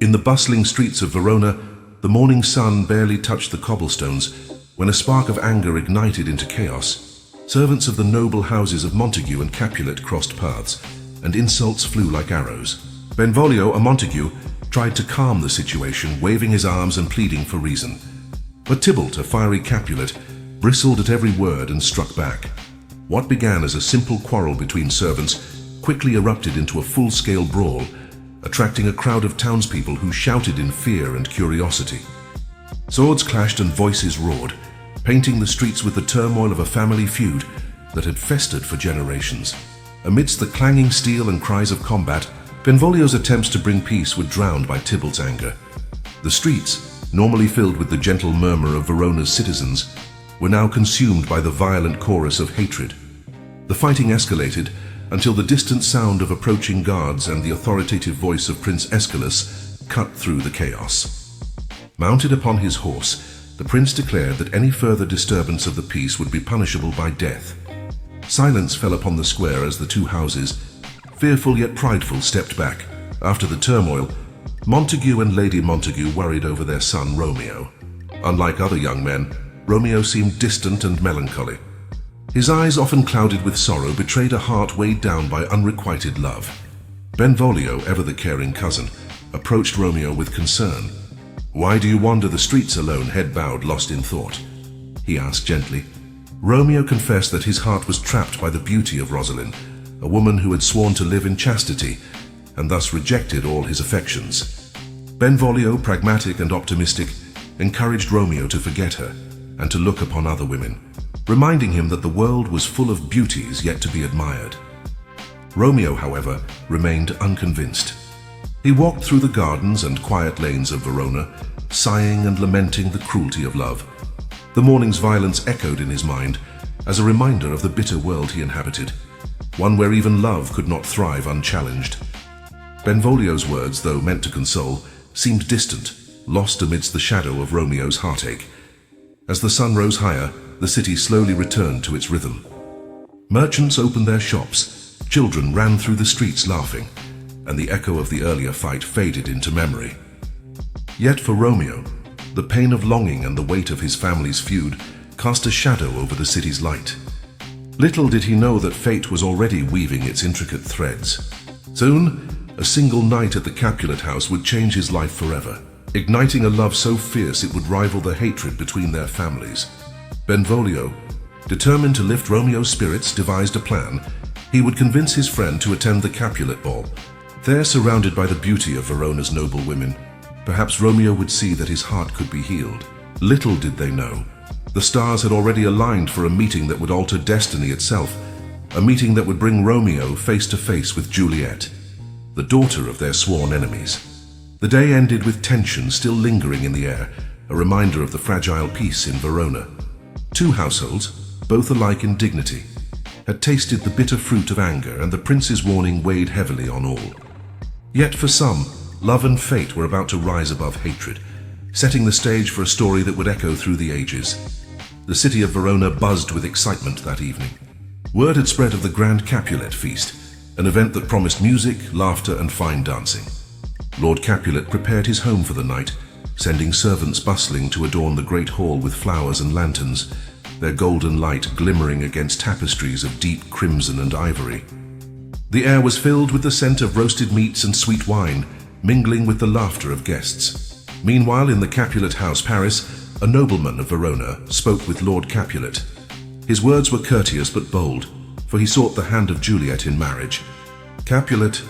In the bustling streets of Verona, the morning sun barely touched the cobblestones when a spark of anger ignited into chaos. Servants of the noble houses of Montague and Capulet crossed paths, and insults flew like arrows. Benvolio, a Montague, tried to calm the situation, waving his arms and pleading for reason. But Tybalt, a fiery Capulet, bristled at every word and struck back. What began as a simple quarrel between servants quickly erupted into a full-scale brawl, attracting a crowd of townspeople who shouted in fear and curiosity. Swords clashed and voices roared, painting the streets with the turmoil of a family feud that had festered for generations. Amidst the clanging steel and cries of combat, Benvolio's attempts to bring peace were drowned by Tybalt's anger. The streets, normally filled with the gentle murmur of Verona's citizens, were now consumed by the violent chorus of hatred. The fighting escalated until the distant sound of approaching guards and the authoritative voice of Prince Aeschylus cut through the chaos. Mounted upon his horse, the prince declared that any further disturbance of the peace would be punishable by death. Silence fell upon the square as the two houses, fearful yet prideful, stepped back. After the turmoil, Montague and Lady Montague worried over their son Romeo. Unlike other young men, Romeo seemed distant and melancholy. His eyes, often clouded with sorrow, betrayed a heart weighed down by unrequited love. Benvolio, ever the caring cousin, approached Romeo with concern. "Why do you wander the streets alone, head bowed, lost in thought?" he asked gently. Romeo confessed that his heart was trapped by the beauty of Rosalind, a woman who had sworn to live in chastity, and thus rejected all his affections. Benvolio, pragmatic and optimistic, encouraged Romeo to forget her and to look upon other women, reminding him that the world was full of beauties yet to be admired. Romeo, however, remained unconvinced. He walked through the gardens and quiet lanes of Verona, sighing and lamenting the cruelty of love. The morning's violence echoed in his mind as a reminder of the bitter world he inhabited, one where even love could not thrive unchallenged. Benvolio's words, though meant to console, seemed distant, lost amidst the shadow of Romeo's heartache. As the sun rose higher, the city slowly returned to its rhythm. Merchants opened their shops, children ran through the streets laughing, and the echo of the earlier fight faded into memory. Yet for Romeo, the pain of longing and the weight of his family's feud cast a shadow over the city's light. Little did he know that fate was already weaving its intricate threads. Soon, a single night at the Capulet house would change his life forever, igniting a love so fierce it would rival the hatred between their families. Benvolio, determined to lift Romeo's spirits, devised a plan. He would convince his friend to attend the Capulet ball. There, surrounded by the beauty of Verona's noble women, perhaps Romeo would see that his heart could be healed. Little did they know, the stars had already aligned for a meeting that would alter destiny itself, a meeting that would bring Romeo face to face with Juliet, the daughter of their sworn enemies. The day ended with tension still lingering in the air, a reminder of the fragile peace in Verona. Two households, both alike in dignity, had tasted the bitter fruit of anger, and the prince's warning weighed heavily on all. Yet for some, love and fate were about to rise above hatred, setting the stage for a story that would echo through the ages. The city of Verona buzzed with excitement that evening. Word had spread of the grand Capulet feast, an event that promised music, laughter, and fine dancing. Lord Capulet prepared his home for the night, sending servants bustling to adorn the great hall with flowers and lanterns, their golden light glimmering against tapestries of deep crimson and ivory. The air was filled with the scent of roasted meats and sweet wine, mingling with the laughter of guests. Meanwhile, in the Capulet house, Paris, a nobleman of Verona, spoke with Lord Capulet. His words were courteous but bold, for he sought the hand of Juliet in marriage. Capulet,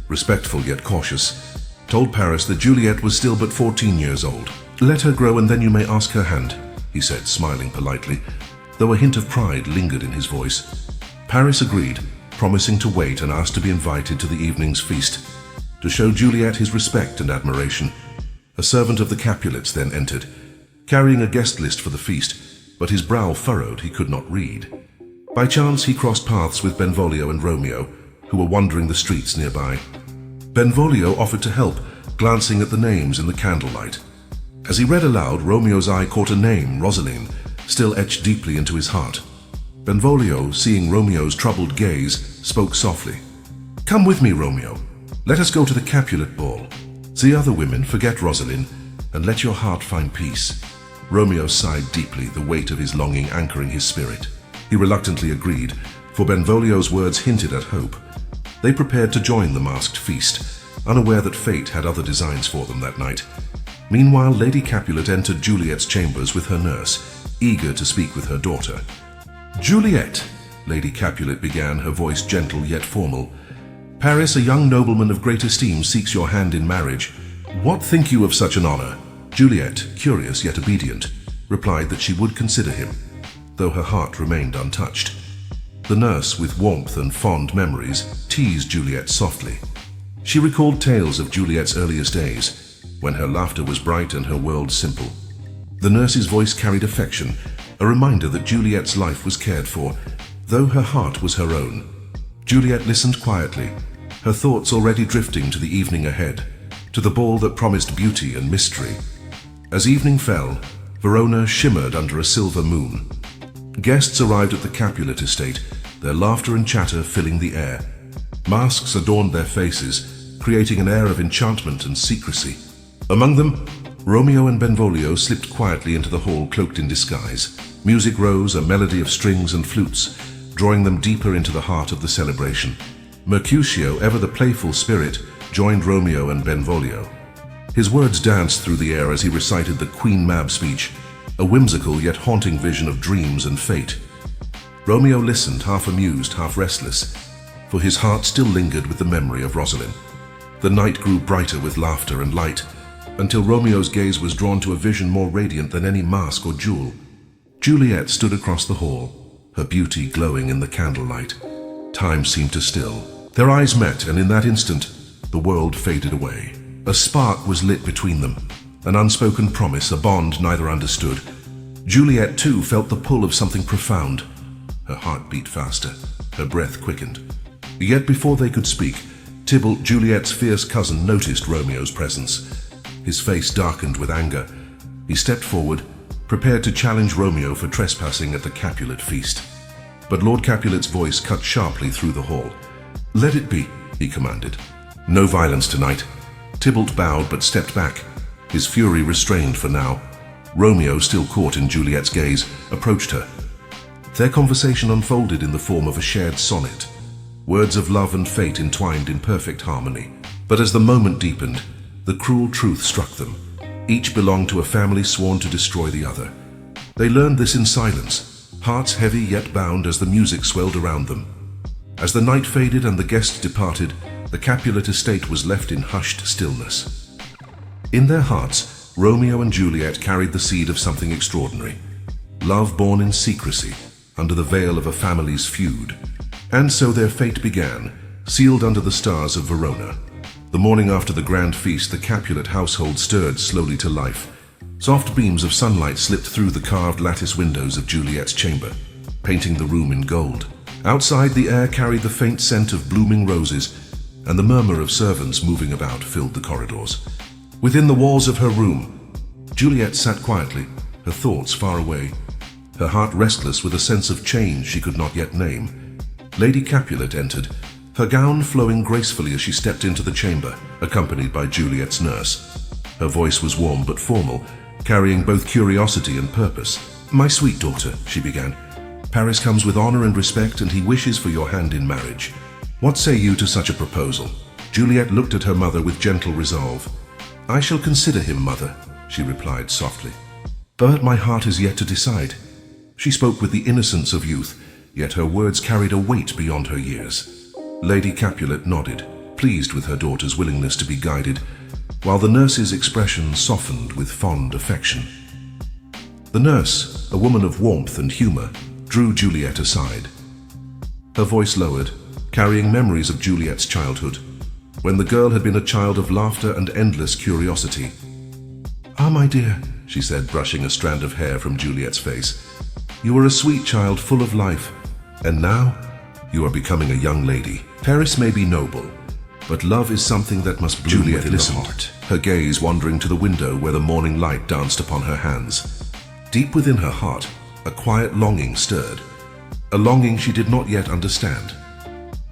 respectful yet cautious, told Paris that Juliet was still but 14 years old. "Let her grow and then you may ask her hand," he said, smiling politely, though a hint of pride lingered in his voice. Paris agreed, promising to wait, and asked to be invited to the evening's feast. To show Juliet his respect and admiration, a servant of the Capulets then entered, carrying a guest list for the feast, but his brow furrowed, he could not read. By chance he crossed paths with Benvolio and Romeo, who were wandering the streets nearby. Benvolio offered to help, glancing at the names in the candlelight. As he read aloud, Romeo's eye caught a name, Rosalind, still etched deeply into his heart. Benvolio, seeing Romeo's troubled gaze, spoke softly. "Come with me, Romeo. Let us go to the Capulet ball." See other women, forget Rosalind, and let your heart find peace. Romeo sighed deeply, the weight of his longing anchoring his spirit. He reluctantly agreed, for Benvolio's words hinted at hope. They prepared to join the masked feast, unaware that fate had other designs for them that night. Meanwhile, Lady Capulet entered Juliet's chambers with her nurse, eager to speak with her daughter. "Juliet," Lady Capulet began, her voice gentle yet formal. "Paris, a young nobleman of great esteem, seeks your hand in marriage. What think you of such an honor?" Juliet, curious yet obedient, replied that she would consider him, though her heart remained untouched. The nurse, with warmth and fond memories, teased Juliet softly. She recalled tales of Juliet's earliest days, when her laughter was bright and her world simple. The nurse's voice carried affection, a reminder that Juliet's life was cared for, though her heart was her own. Juliet listened quietly, her thoughts already drifting to the evening ahead, to the ball that promised beauty and mystery. As evening fell, Verona shimmered under a silver moon. Guests arrived at the Capulet estate, their laughter and chatter filling the air. Masks adorned their faces, creating an air of enchantment and secrecy. Among them, Romeo and Benvolio slipped quietly into the hall cloaked in disguise. Music rose, a melody of strings and flutes, drawing them deeper into the heart of the celebration. Mercutio, ever the playful spirit, joined Romeo and Benvolio. His words danced through the air as he recited the Queen Mab speech, a whimsical yet haunting vision of dreams and fate. Romeo listened, half amused, half restless, for his heart still lingered with the memory of Rosalind. The night grew brighter with laughter and light, until Romeo's gaze was drawn to a vision more radiant than any mask or jewel. Juliet stood across the hall, her beauty glowing in the candlelight. Time seemed to still. Their eyes met, and in that instant, the world faded away. A spark was lit between them, an unspoken promise, a bond neither understood. Juliet, too, felt the pull of something profound. Her heart beat faster, her breath quickened. Yet before they could speak, Tybalt, Juliet's fierce cousin, noticed Romeo's presence. His face darkened with anger. He stepped forward, prepared to challenge Romeo for trespassing at the Capulet feast. But Lord Capulet's voice cut sharply through the hall. "Let it be," he commanded. "No violence tonight." Tybalt bowed but stepped back, his fury restrained for now. Romeo, still caught in Juliet's gaze, approached her. Their conversation unfolded in the form of a shared sonnet, words of love and fate entwined in perfect harmony. But as the moment deepened, the cruel truth struck them. Each belonged to a family sworn to destroy the other. They learned this in silence, hearts heavy yet bound as the music swelled around them. As the night faded and the guests departed, the Capulet estate was left in hushed stillness. In their hearts, Romeo and Juliet carried the seed of something extraordinary. Love born in secrecy, under the veil of a family's feud. And so their fate began, sealed under the stars of Verona. The morning after the grand feast, the Capulet household stirred slowly to life. Soft beams of sunlight slipped through the carved lattice windows of Juliet's chamber, painting the room in gold. Outside, the air carried the faint scent of blooming roses, and the murmur of servants moving about filled the corridors. Within the walls of her room, Juliet sat quietly, her thoughts far away, her heart restless with a sense of change she could not yet name. Lady Capulet entered, her gown flowing gracefully as she stepped into the chamber, accompanied by Juliet's nurse. Her voice was warm but formal, carrying both curiosity and purpose. "My sweet daughter," she began, "Paris comes with honor and respect, and he wishes for your hand in marriage. What say you to such a proposal?" Juliet looked at her mother with gentle resolve. "I shall consider him, mother," she replied softly. "But my heart is yet to decide." She spoke with the innocence of youth, yet her words carried a weight beyond her years. Lady Capulet nodded, pleased with her daughter's willingness to be guided, while the nurse's expression softened with fond affection. The nurse, a woman of warmth and humor, drew Juliet aside. Her voice lowered, carrying memories of Juliet's childhood, when the girl had been a child of laughter and endless curiosity. "Ah, my dear," she said, brushing a strand of hair from Juliet's face, "you were a sweet child full of life, and now you are becoming a young lady. Paris may be noble, but love is something that must bloom within the heart." Her gaze wandering to the window where the morning light danced upon her hands. Deep within her heart, a quiet longing stirred, a longing she did not yet understand.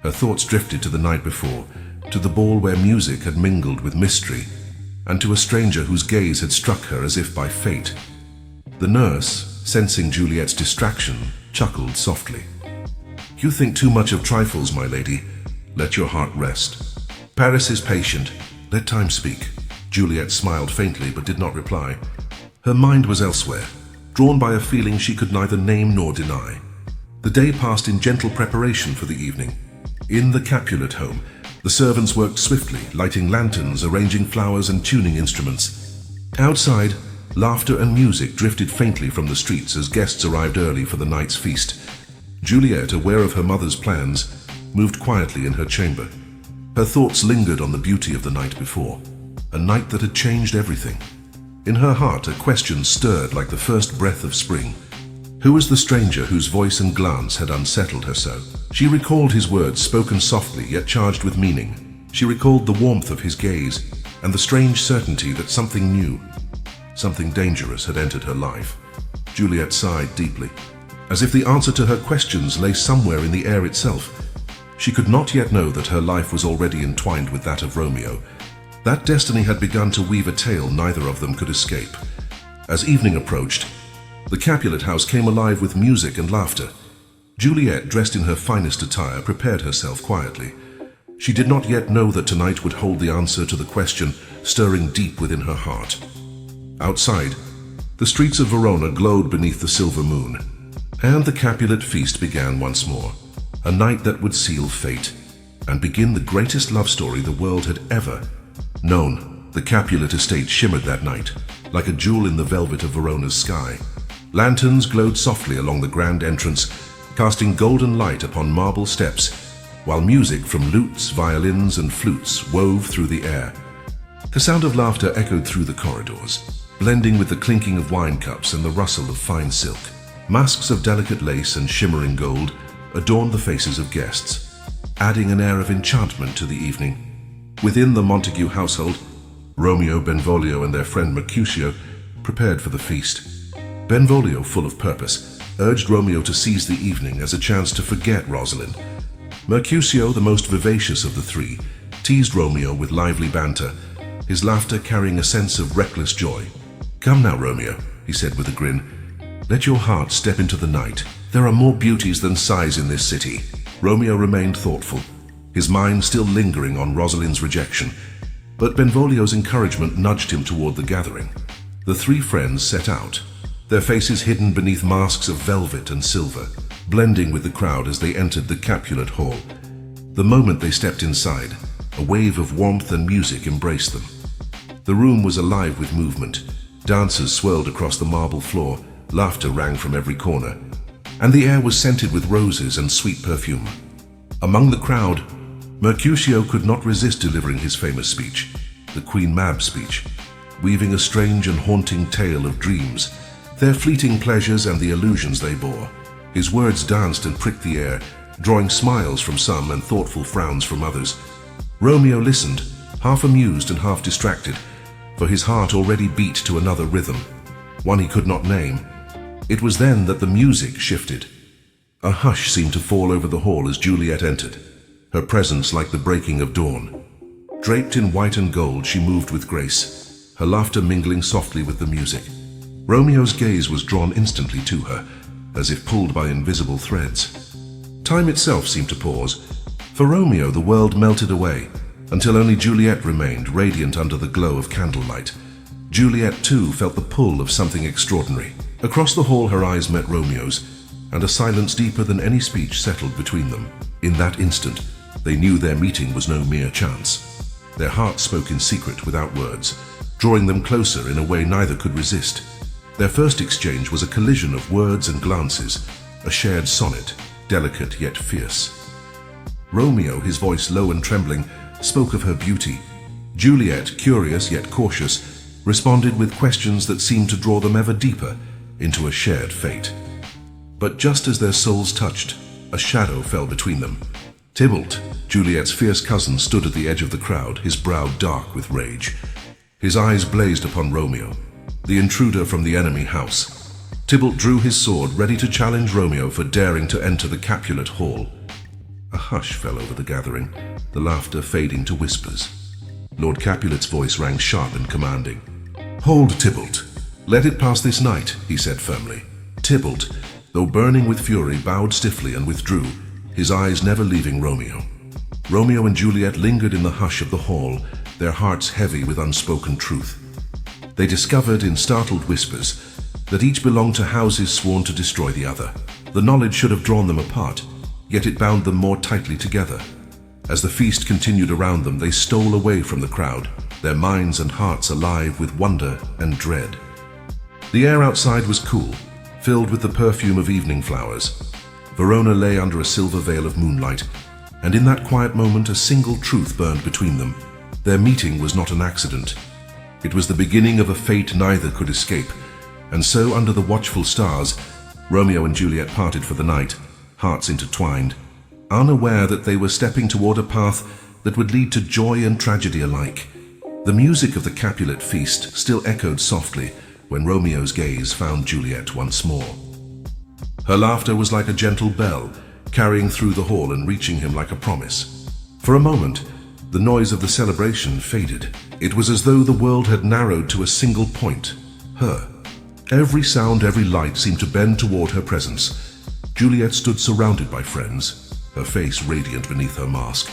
Her thoughts drifted to the night before, to the ball where music had mingled with mystery, and to a stranger whose gaze had struck her as if by fate. The nurse, sensing Juliet's distraction, chuckled softly. "You think too much of trifles, my lady. Let your heart rest. Paris is patient. Let time speak." Juliet smiled faintly but did not reply. Her mind was elsewhere, drawn by a feeling she could neither name nor deny. The day passed in gentle preparation for the evening. In the Capulet home, the servants worked swiftly, lighting lanterns, arranging flowers, and tuning instruments. Outside, laughter and music drifted faintly from the streets as guests arrived early for the night's feast. Juliet, aware of her mother's plans, moved quietly in her chamber. Her thoughts lingered on the beauty of the night before, a night that had changed everything. In her heart, a question stirred like the first breath of spring. Who was the stranger whose voice and glance had unsettled her so? She recalled his words, spoken softly yet charged with meaning. She recalled the warmth of his gaze and the strange certainty that something new, something dangerous had entered her life. Juliet sighed deeply, as if the answer to her questions lay somewhere in the air itself. She could not yet know that her life was already entwined with that of Romeo. That destiny had begun to weave a tale neither of them could escape. As evening approached, the Capulet house came alive with music and laughter. Juliet, dressed in her finest attire, prepared herself quietly. She did not yet know that tonight would hold the answer to the question stirring deep within her heart. Outside, the streets of Verona glowed beneath the silver moon, and the Capulet feast began once more, a night that would seal fate and begin the greatest love story the world had ever known. The Capulet estate shimmered that night, like a jewel in the velvet of Verona's sky. Lanterns glowed softly along the grand entrance, casting golden light upon marble steps, while music from lutes, violins, and flutes wove through the air. The sound of laughter echoed through the corridors, blending with the clinking of wine cups and the rustle of fine silk. Masks of delicate lace and shimmering gold adorned the faces of guests, adding an air of enchantment to the evening. Within the Montague household, Romeo, Benvolio, and their friend Mercutio prepared for the feast. Benvolio, full of purpose, urged Romeo to seize the evening as a chance to forget Rosalind. Mercutio, the most vivacious of the three, teased Romeo with lively banter, his laughter carrying a sense of reckless joy. "Come now, Romeo," he said with a grin. "Let your heart step into the night. There are more beauties than sighs in this city." Romeo remained thoughtful, his mind still lingering on Rosalind's rejection, but Benvolio's encouragement nudged him toward the gathering. The three friends set out, their faces hidden beneath masks of velvet and silver, blending with the crowd as they entered the Capulet hall. The moment they stepped inside, a wave of warmth and music embraced them. The room was alive with movement. Dancers swirled across the marble floor, laughter rang from every corner, and the air was scented with roses and sweet perfume. Among the crowd, Mercutio could not resist delivering his famous speech, the Queen Mab speech, weaving a strange and haunting tale of dreams, their fleeting pleasures and the illusions they bore. His words danced and pricked the air, drawing smiles from some and thoughtful frowns from others. Romeo listened, half amused and half distracted, for his heart already beat to another rhythm, one he could not name. It was then that the music shifted. A hush seemed to fall over the hall as Juliet entered, her presence like the breaking of dawn. Draped in white and gold, she moved with grace, her laughter mingling softly with the music. Romeo's gaze was drawn instantly to her, as if pulled by invisible threads. Time itself seemed to pause. For Romeo, the world melted away, until only Juliet remained, radiant under the glow of candlelight. Juliet, too, felt the pull of something extraordinary. Across the hall, her eyes met Romeo's, and a silence deeper than any speech settled between them. In that instant, they knew their meeting was no mere chance. Their hearts spoke in secret without words, drawing them closer in a way neither could resist. Their first exchange was a collision of words and glances, a shared sonnet, delicate yet fierce. Romeo, his voice low and trembling, spoke of her beauty. Juliet, curious yet cautious, responded with questions that seemed to draw them ever deeper into a shared fate. But just as their souls touched, a shadow fell between them. Tybalt, Juliet's fierce cousin, stood at the edge of the crowd, his brow dark with rage. His eyes blazed upon Romeo, the intruder from the enemy house. Tybalt drew his sword, ready to challenge Romeo for daring to enter the Capulet hall. A hush fell over the gathering, the laughter fading to whispers. Lord Capulet's voice rang sharp and commanding. "Hold, Tybalt. Let it pass this night," he said firmly. Tybalt, though burning with fury, bowed stiffly and withdrew, his eyes never leaving Romeo. Romeo and Juliet lingered in the hush of the hall, their hearts heavy with unspoken truth. They discovered in startled whispers that each belonged to houses sworn to destroy the other. The knowledge should have drawn them apart, yet it bound them more tightly together. As the feast continued around them, they stole away from the crowd, their minds and hearts alive with wonder and dread. The air outside was cool, filled with the perfume of evening flowers. Verona lay under a silver veil of moonlight, and in that quiet moment a single truth burned between them. Their meeting was not an accident. It was the beginning of a fate neither could escape, and so under the watchful stars, Romeo and Juliet parted for the night, hearts intertwined, unaware that they were stepping toward a path that would lead to joy and tragedy alike. The music of the Capulet feast still echoed softly when Romeo's gaze found Juliet once more. Her laughter was like a gentle bell, carrying through the hall and reaching him like a promise. For a moment, the noise of the celebration faded. It was as though the world had narrowed to a single point, her. Every sound, every light seemed to bend toward her presence. Juliet stood surrounded by friends, her face radiant beneath her mask.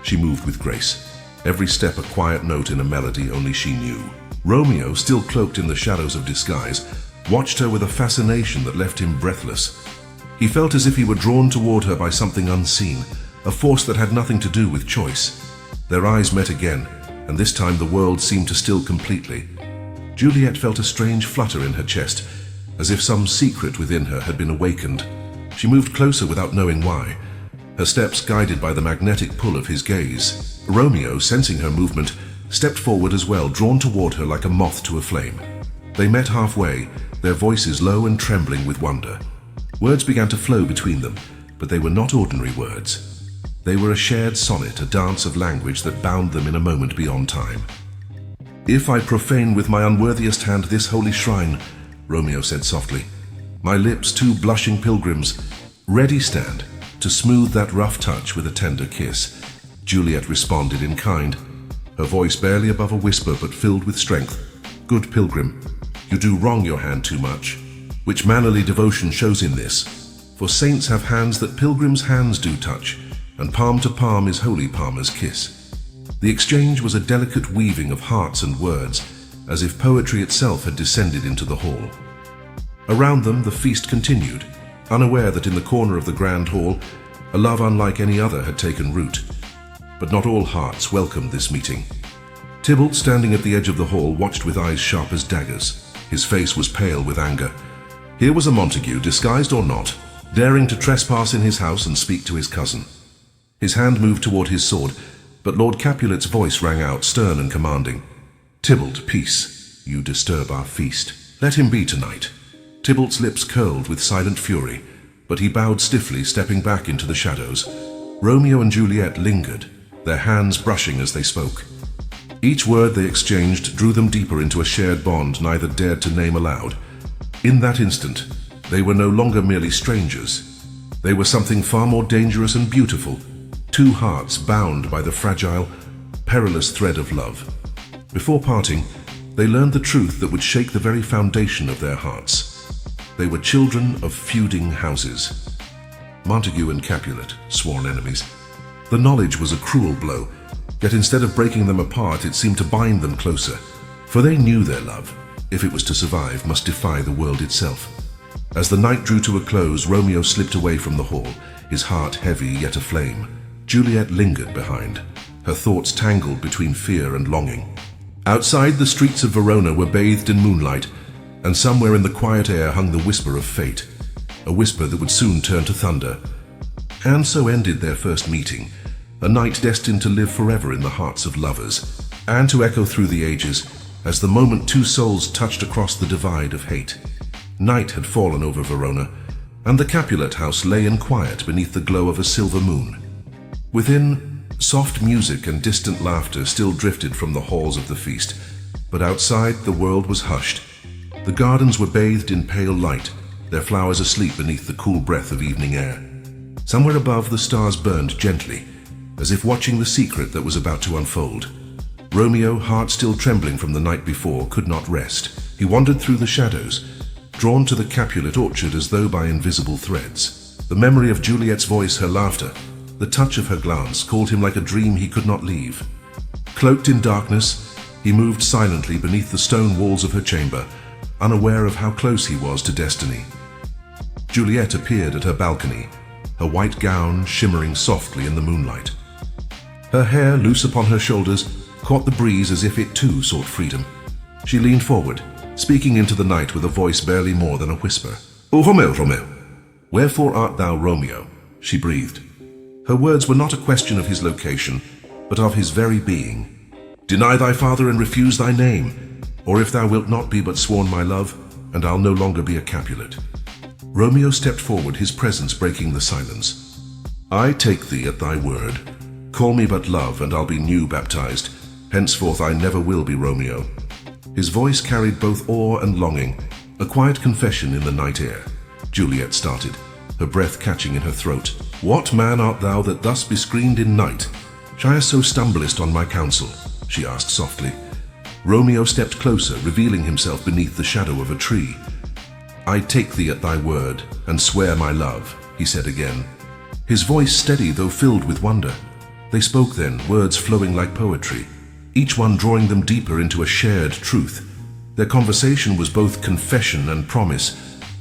She moved with grace, every step a quiet note in a melody only she knew. Romeo, still cloaked in the shadows of disguise, watched her with a fascination that left him breathless. He felt as if he were drawn toward her by something unseen, a force that had nothing to do with choice. Their eyes met again, and this time the world seemed to still completely. Juliet felt a strange flutter in her chest, as if some secret within her had been awakened. She moved closer without knowing why, her steps guided by the magnetic pull of his gaze. Romeo, sensing her movement, stepped forward as well, drawn toward her like a moth to a flame. They met halfway, their voices low and trembling with wonder. Words began to flow between them, but they were not ordinary words. They were a shared sonnet, a dance of language that bound them in a moment beyond time. "If I profane with my unworthiest hand this holy shrine," Romeo said softly, "my lips, two blushing pilgrims, ready stand to smooth that rough touch with a tender kiss." Juliet responded in kind, her voice barely above a whisper but filled with strength. "Good pilgrim, you do wrong your hand too much, which mannerly devotion shows in this. For saints have hands that pilgrims' hands do touch, and palm to palm is holy palmer's kiss." The exchange was a delicate weaving of hearts and words, as if poetry itself had descended into the hall. Around them, the feast continued, unaware that in the corner of the grand hall, a love unlike any other had taken root. But not all hearts welcomed this meeting. Tybalt, standing at the edge of the hall, watched with eyes sharp as daggers. His face was pale with anger. Here was a Montague, disguised or not, daring to trespass in his house and speak to his cousin. His hand moved toward his sword, but Lord Capulet's voice rang out, stern and commanding. "Tybalt, peace. You disturb our feast. Let him be tonight." Tybalt's lips curled with silent fury, but he bowed stiffly, stepping back into the shadows. Romeo and Juliet lingered, their hands brushing as they spoke. Each word they exchanged drew them deeper into a shared bond neither dared to name aloud. In that instant, they were no longer merely strangers. They were something far more dangerous and beautiful, two hearts bound by the fragile, perilous thread of love. Before parting, they learned the truth that would shake the very foundation of their hearts. They were children of feuding houses. Montague and Capulet, sworn enemies. The knowledge was a cruel blow, yet instead of breaking them apart, it seemed to bind them closer. For they knew their love, if it was to survive, must defy the world itself. As the night drew to a close, Romeo slipped away from the hall, his heart heavy yet aflame. Juliet lingered behind, her thoughts tangled between fear and longing. Outside, the streets of Verona were bathed in moonlight, and somewhere in the quiet air hung the whisper of fate, a whisper that would soon turn to thunder. And so ended their first meeting, a night destined to live forever in the hearts of lovers, and to echo through the ages as the moment two souls touched across the divide of hate. Night had fallen over Verona, and the Capulet house lay in quiet beneath the glow of a silver moon. Within, soft music and distant laughter still drifted from the halls of the feast, but outside the world was hushed. The gardens were bathed in pale light, their flowers asleep beneath the cool breath of evening air. Somewhere above, the stars burned gently, as if watching the secret that was about to unfold. Romeo, heart still trembling from the night before, could not rest. He wandered through the shadows, drawn to the Capulet orchard as though by invisible threads. The memory of Juliet's voice, her laughter, the touch of her glance called him like a dream he could not leave. Cloaked in darkness, he moved silently beneath the stone walls of her chamber, unaware of how close he was to destiny. Juliet appeared at her balcony, her white gown shimmering softly in the moonlight. Her hair, loose upon her shoulders, caught the breeze as if it too sought freedom. She leaned forward, speaking into the night with a voice barely more than a whisper. "O Romeo, Romeo, wherefore art thou Romeo?" she breathed. Her words were not a question of his location, but of his very being. "Deny thy father and refuse thy name, or if thou wilt not be but sworn my love, and I'll no longer be a Capulet." Romeo stepped forward, his presence breaking the silence. "I take thee at thy word. Call me but love, and I'll be new baptized. Henceforth I never will be Romeo." His voice carried both awe and longing, a quiet confession in the night air. Juliet started, her breath catching in her throat. "What man art thou that thus bescreened in night? Why so stumblest on my counsel?" she asked softly. Romeo stepped closer, revealing himself beneath the shadow of a tree. "I take thee at thy word, and swear my love," he said again, his voice steady though filled with wonder. They spoke then, words flowing like poetry, each one drawing them deeper into a shared truth. Their conversation was both confession and promise,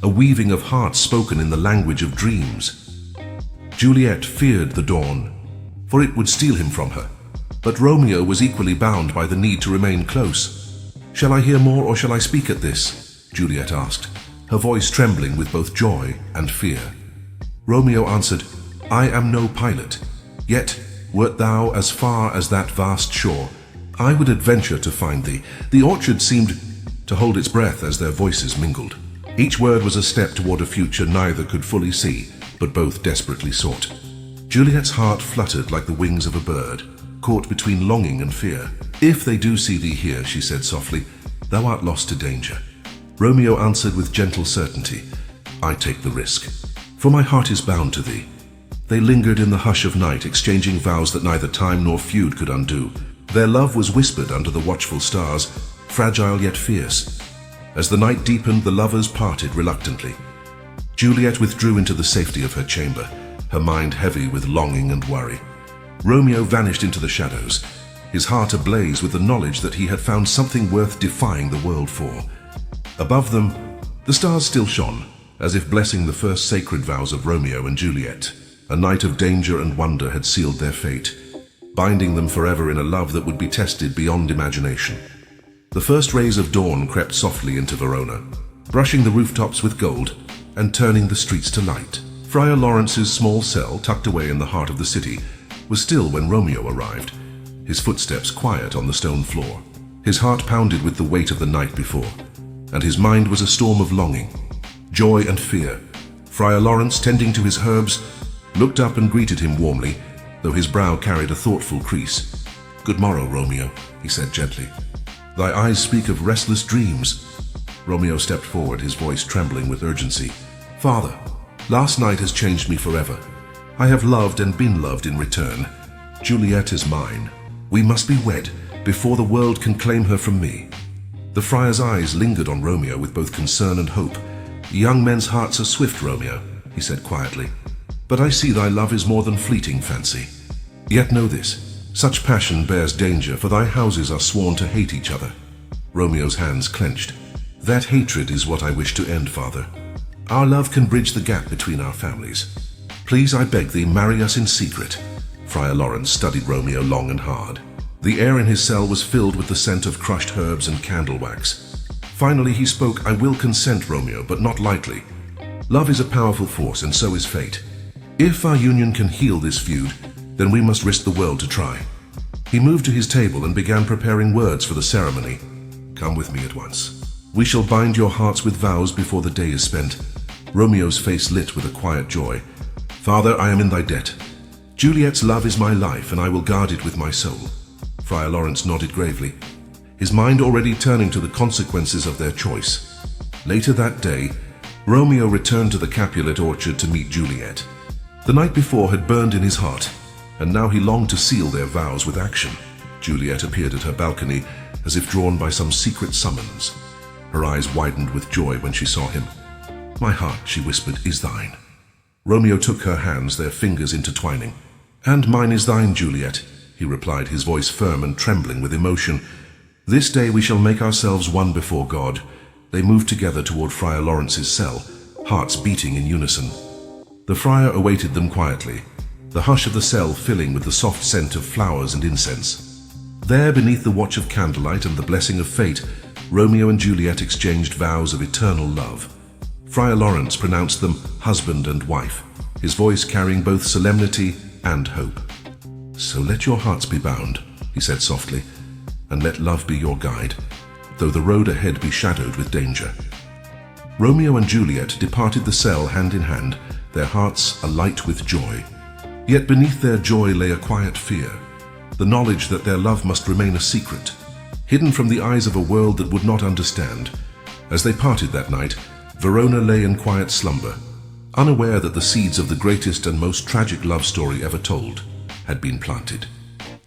a weaving of hearts spoken in the language of dreams. Juliet feared the dawn, for it would steal him from her. But Romeo was equally bound by the need to remain close. "Shall I hear more, or shall I speak at this?" Juliet asked, her voice trembling with both joy and fear. Romeo answered, "I am no pilot, yet wert thou as far as that vast shore, I would adventure to find thee." The orchard seemed to hold its breath as their voices mingled. Each word was a step toward a future neither could fully see, but both desperately sought. Juliet's heart fluttered like the wings of a bird, caught between longing and fear. "If they do see thee here," she said softly, "thou art lost to danger." Romeo answered with gentle certainty, "I take the risk, for my heart is bound to thee." They lingered in the hush of night, exchanging vows that neither time nor feud could undo. Their love was whispered under the watchful stars, fragile yet fierce. As the night deepened, the lovers parted reluctantly. Juliet withdrew into the safety of her chamber, her mind heavy with longing and worry. Romeo vanished into the shadows, his heart ablaze with the knowledge that he had found something worth defying the world for. Above them, the stars still shone, as if blessing the first sacred vows of Romeo and Juliet. A night of danger and wonder had sealed their fate, binding them forever in a love that would be tested beyond imagination. The first rays of dawn crept softly into Verona, brushing the rooftops with gold and turning the streets to light. Friar Lawrence's small cell, tucked away in the heart of the city, was still when Romeo arrived, his footsteps quiet on the stone floor. His heart pounded with the weight of the night before, and his mind was a storm of longing, joy and fear. Friar Lawrence, tending to his herbs, looked up and greeted him warmly, though his brow carried a thoughtful crease. "Good morrow, Romeo," he said gently. "Thy eyes speak of restless dreams." Romeo stepped forward, his voice trembling with urgency. "Father, last night has changed me forever. I have loved and been loved in return. Juliet is mine. We must be wed before the world can claim her from me." The friar's eyes lingered on Romeo with both concern and hope. "Young men's hearts are swift, Romeo," he said quietly. "But I see thy love is more than fleeting fancy. Yet know this, such passion bears danger, for thy houses are sworn to hate each other." Romeo's hands clenched. "That hatred is what I wish to end, Father. Our love can bridge the gap between our families. Please, I beg thee, marry us in secret." Friar Lawrence studied Romeo long and hard. The air in his cell was filled with the scent of crushed herbs and candle wax. Finally he spoke, "I will consent, Romeo, but not lightly. Love is a powerful force, and so is fate. If our union can heal this feud, then we must risk the world to try." He moved to his table and began preparing words for the ceremony. "Come with me at once. We shall bind your hearts with vows before the day is spent." Romeo's face lit with a quiet joy. "Father, I am in thy debt. Juliet's love is my life, and I will guard it with my soul." Friar Lawrence nodded gravely, his mind already turning to the consequences of their choice. Later that day, Romeo returned to the Capulet orchard to meet Juliet. The night before had burned in his heart, and now he longed to seal their vows with action. Juliet appeared at her balcony as if drawn by some secret summons. Her eyes widened with joy when she saw him. "My heart," she whispered, "is thine." Romeo took her hands, their fingers intertwining. "And mine is thine, Juliet," he replied, his voice firm and trembling with emotion. "This day we shall make ourselves one before God." They moved together toward Friar Lawrence's cell, hearts beating in unison. The friar awaited them quietly, the hush of the cell filling with the soft scent of flowers and incense. There, beneath the watch of candlelight and the blessing of fate, Romeo and Juliet exchanged vows of eternal love. Friar Lawrence pronounced them husband and wife, his voice carrying both solemnity and hope. "So let your hearts be bound," he said softly, "and let love be your guide, though the road ahead be shadowed with danger." Romeo and Juliet departed the cell hand in hand, their hearts alight with joy. Yet beneath their joy lay a quiet fear, the knowledge that their love must remain a secret, hidden from the eyes of a world that would not understand. As they parted that night, Verona lay in quiet slumber, unaware that the seeds of the greatest and most tragic love story ever told had been planted.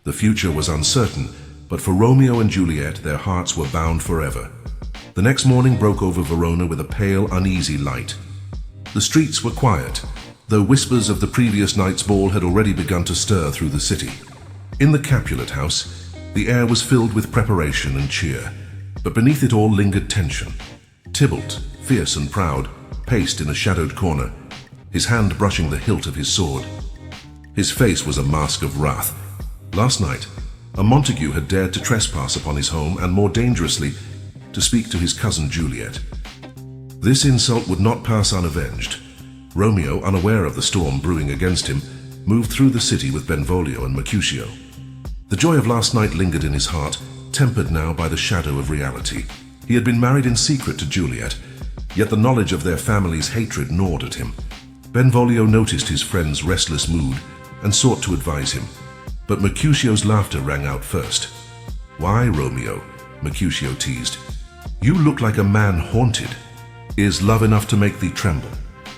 The future was uncertain, but for Romeo and Juliet, their hearts were bound forever. The next morning broke over Verona with a pale, uneasy light. The streets were quiet, though whispers of the previous night's ball had already begun to stir through the city. In the Capulet house, the air was filled with preparation and cheer, but beneath it all lingered tension. Tybalt, fierce and proud, paced in a shadowed corner, his hand brushing the hilt of his sword. His face was a mask of wrath. Last night, a Montague had dared to trespass upon his home and, more dangerously, to speak to his cousin Juliet. This insult would not pass unavenged. Romeo, unaware of the storm brewing against him, moved through the city with Benvolio and Mercutio. The joy of last night lingered in his heart, tempered now by the shadow of reality. He had been married in secret to Juliet, yet the knowledge of their family's hatred gnawed at him. Benvolio noticed his friend's restless mood and sought to advise him, but Mercutio's laughter rang out first. "Why, Romeo?" Mercutio teased. "You look like a man haunted. Is love enough to make thee tremble?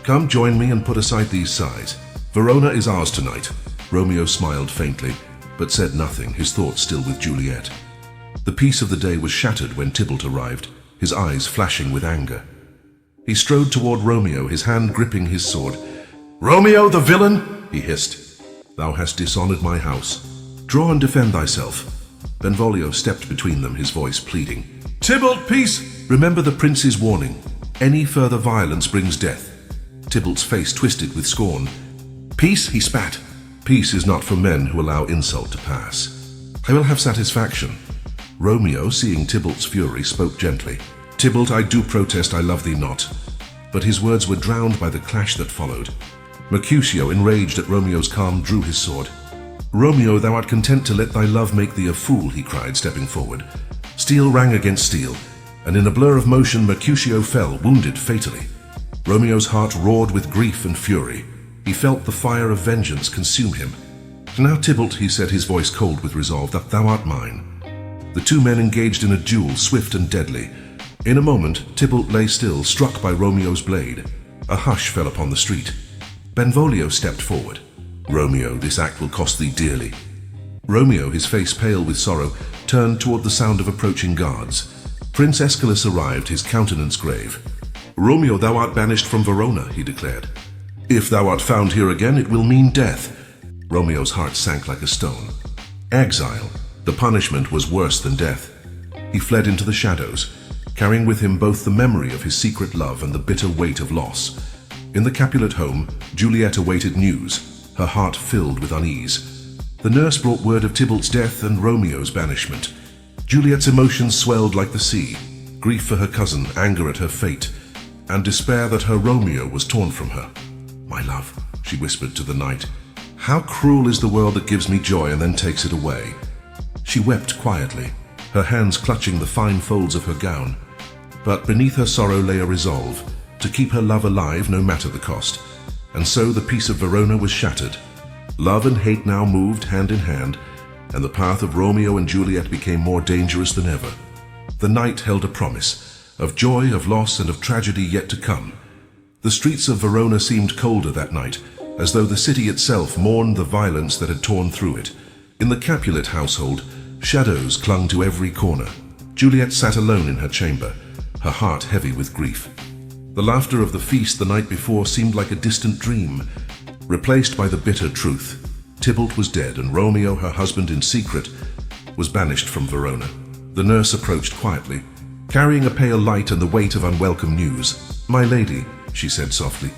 Come, join me and put aside these sighs. Verona is ours tonight." Romeo smiled faintly, but said nothing, his thoughts still with Juliet. The peace of the day was shattered when Tybalt arrived, his eyes flashing with anger. He strode toward Romeo, his hand gripping his sword. "Romeo, the villain!" he hissed. "Thou hast dishonored my house. Draw and defend thyself." Benvolio stepped between them, his voice pleading. "Tybalt, peace! Remember the prince's warning. Any further violence brings death." Tybalt's face twisted with scorn. "Peace?" he spat. "Peace is not for men who allow insult to pass. I will have satisfaction." Romeo, seeing Tybalt's fury, spoke gently. "Tybalt, I do protest I love thee not." But his words were drowned by the clash that followed. Mercutio, enraged at Romeo's calm, drew his sword. "Romeo, thou art content to let thy love make thee a fool," he cried, stepping forward. Steel rang against steel, and in a blur of motion Mercutio fell, wounded fatally. Romeo's heart roared with grief and fury. He felt the fire of vengeance consume him. "Now, Tybalt," he said, his voice cold with resolve, "that thou art mine." The two men engaged in a duel, swift and deadly. In a moment, Tybalt lay still, struck by Romeo's blade. A hush fell upon the street. Benvolio stepped forward. "Romeo, this act will cost thee dearly." Romeo, his face pale with sorrow, turned toward the sound of approaching guards. Prince Aeschylus arrived, his countenance grave. "Romeo, thou art banished from Verona," he declared. "If thou art found here again, it will mean death." Romeo's heart sank like a stone. Exile. The punishment was worse than death. He fled into the shadows, carrying with him both the memory of his secret love and the bitter weight of loss. In the Capulet home, Juliet awaited news, her heart filled with unease. The nurse brought word of Tybalt's death and Romeo's banishment. Juliet's emotions swelled like the sea, grief for her cousin, anger at her fate, and despair that her Romeo was torn from her. "My love," she whispered to the night, "how cruel is the world that gives me joy and then takes it away." She wept quietly, her hands clutching the fine folds of her gown. But beneath her sorrow lay a resolve to keep her love alive no matter the cost. And so the peace of Verona was shattered. Love and hate now moved hand in hand, and the path of Romeo and Juliet became more dangerous than ever. The night held a promise of joy, of loss, and of tragedy yet to come. The streets of Verona seemed colder that night, as though the city itself mourned the violence that had torn through it. In the Capulet household, Shadows clung to every corner. Juliet sat alone in her chamber, her heart heavy with grief. The laughter of the feast the night before seemed like a distant dream, replaced by the bitter truth. Tybalt was dead, and Romeo, her husband in secret, was banished from Verona. The nurse approached quietly, carrying a pale light and the weight of unwelcome news. "My lady," she said softly,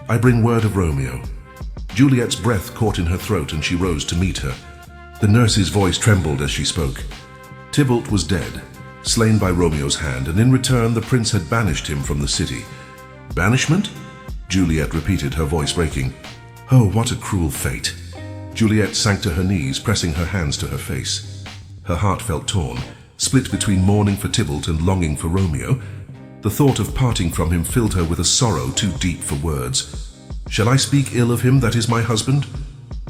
"I bring word of Romeo." Juliet's breath caught in her throat, and she rose to meet her. The nurse's voice trembled as she spoke. Tybalt was dead, slain by Romeo's hand, and in return the prince had banished him from the city. "Banishment?" Juliet repeated, her voice breaking. "Oh, what a cruel fate." Juliet sank to her knees, pressing her hands to her face. Her heart felt torn, split between mourning for Tybalt and longing for Romeo. The thought of parting from him filled her with a sorrow too deep for words. "Shall I speak ill of him that is my husband?"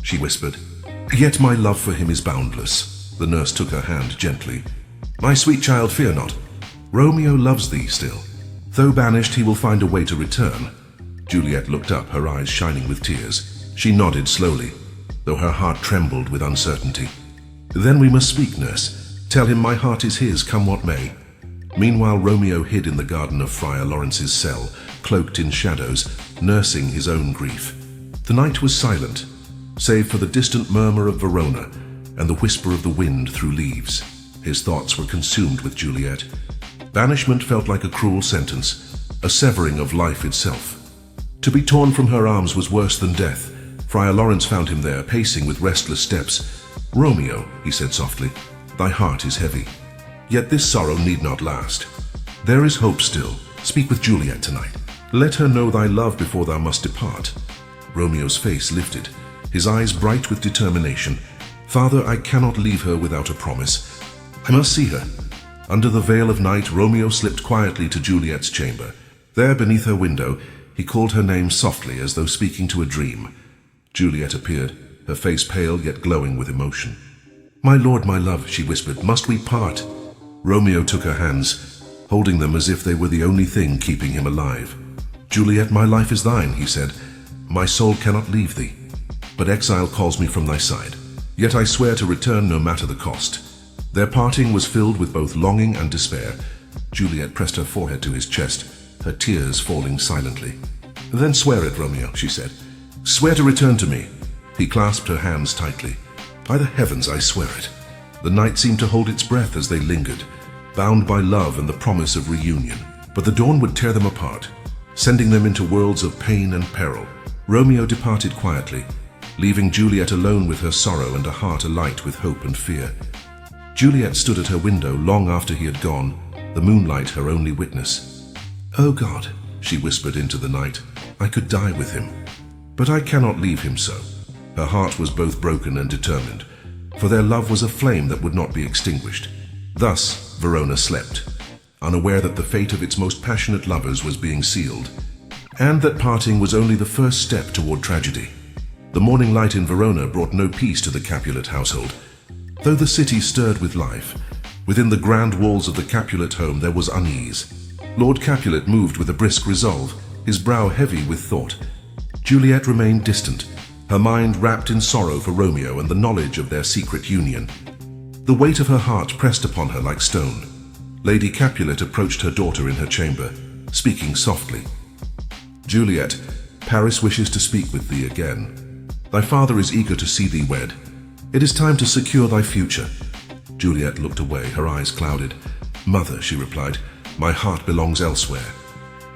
she whispered. "Yet my love for him is boundless." The nurse took her hand gently. "My sweet child, fear not. Romeo loves thee still. Though banished, he will find a way to return." Juliet looked up, her eyes shining with tears. She nodded slowly, though her heart trembled with uncertainty. "Then we must speak, nurse. Tell him my heart is his, come what may." Meanwhile, Romeo hid in the garden of Friar Lawrence's cell, cloaked in shadows, nursing his own grief. The night was silent, save for the distant murmur of Verona and the whisper of the wind through leaves. His thoughts were consumed with Juliet. Banishment felt like a cruel sentence, a severing of life itself. To be torn from her arms was worse than death. Friar Lawrence found him there, pacing with restless steps. "Romeo," he said softly, "thy heart is heavy. Yet this sorrow need not last. There is hope still. Speak with Juliet tonight. Let her know thy love before thou must depart." Romeo's face lifted, his eyes bright with determination. "Father, I cannot leave her without a promise. I must see her." Under the veil of night, Romeo slipped quietly to Juliet's chamber. There, beneath her window, he called her name softly, as though speaking to a dream. Juliet appeared, her face pale yet glowing with emotion. "My lord, my love," she whispered, "must we part?" Romeo took her hands, holding them as if they were the only thing keeping him alive. "Juliet, my life is thine," he said. "My soul cannot leave thee, but exile calls me from thy side. Yet I swear to return no matter the cost." Their parting was filled with both longing and despair. Juliet pressed her forehead to his chest, her tears falling silently. "Then swear it, Romeo," she said. "Swear to return to me." He clasped her hands tightly. "By the heavens, I swear it." The night seemed to hold its breath as they lingered, bound by love and the promise of reunion. But the dawn would tear them apart, sending them into worlds of pain and peril. Romeo departed quietly, leaving Juliet alone with her sorrow and a heart alight with hope and fear. Juliet stood at her window long after he had gone, the moonlight her only witness. "Oh God," she whispered into the night, "I could die with him. But I cannot leave him so." Her heart was both broken and determined, for their love was a flame that would not be extinguished. Thus, Verona slept, unaware that the fate of its most passionate lovers was being sealed, and that parting was only the first step toward tragedy. The morning light in Verona brought no peace to the Capulet household. Though the city stirred with life, within the grand walls of the Capulet home there was unease. Lord Capulet moved with a brisk resolve, his brow heavy with thought. Juliet remained distant, her mind wrapped in sorrow for Romeo and the knowledge of their secret union. The weight of her heart pressed upon her like stone. Lady Capulet approached her daughter in her chamber, speaking softly. "Juliet, Paris wishes to speak with thee again. Thy father is eager to see thee wed. It is time to secure thy future." Juliet looked away, her eyes clouded. "Mother," she replied, "my heart belongs elsewhere."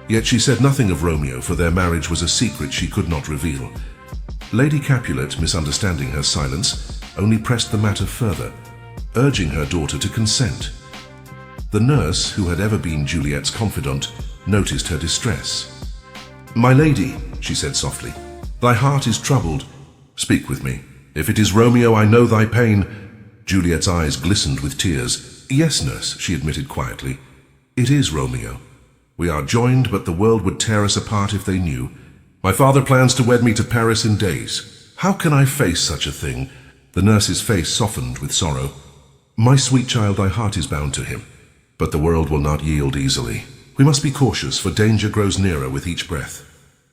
Yet she said nothing of Romeo, for their marriage was a secret she could not reveal. Lady Capulet, misunderstanding her silence, only pressed the matter further, urging her daughter to consent. The nurse, who had ever been Juliet's confidant, noticed her distress. "My lady," she said softly, "thy heart is troubled. Speak with me. If it is Romeo, I know thy pain." Juliet's eyes glistened with tears. "Yes, nurse," she admitted quietly. "It is Romeo. We are joined, but the world would tear us apart if they knew. My father plans to wed me to Paris in days. How can I face such a thing?" The nurse's face softened with sorrow. "My sweet child, thy heart is bound to him, but the world will not yield easily. We must be cautious, for danger grows nearer with each breath."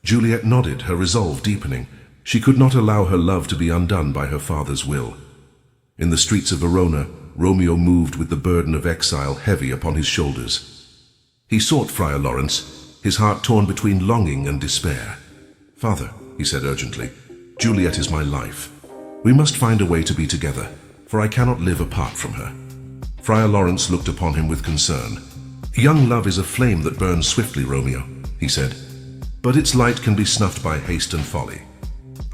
Juliet nodded, her resolve deepening. She could not allow her love to be undone by her father's will. In the streets of Verona, Romeo moved with the burden of exile heavy upon his shoulders. He sought Friar Lawrence, his heart torn between longing and despair. "Father," he said urgently, "Juliet is my life. We must find a way to be together, for I cannot live apart from her." Friar Lawrence looked upon him with concern. "Young love is a flame that burns swiftly, Romeo," he said, "but its light can be snuffed by haste and folly.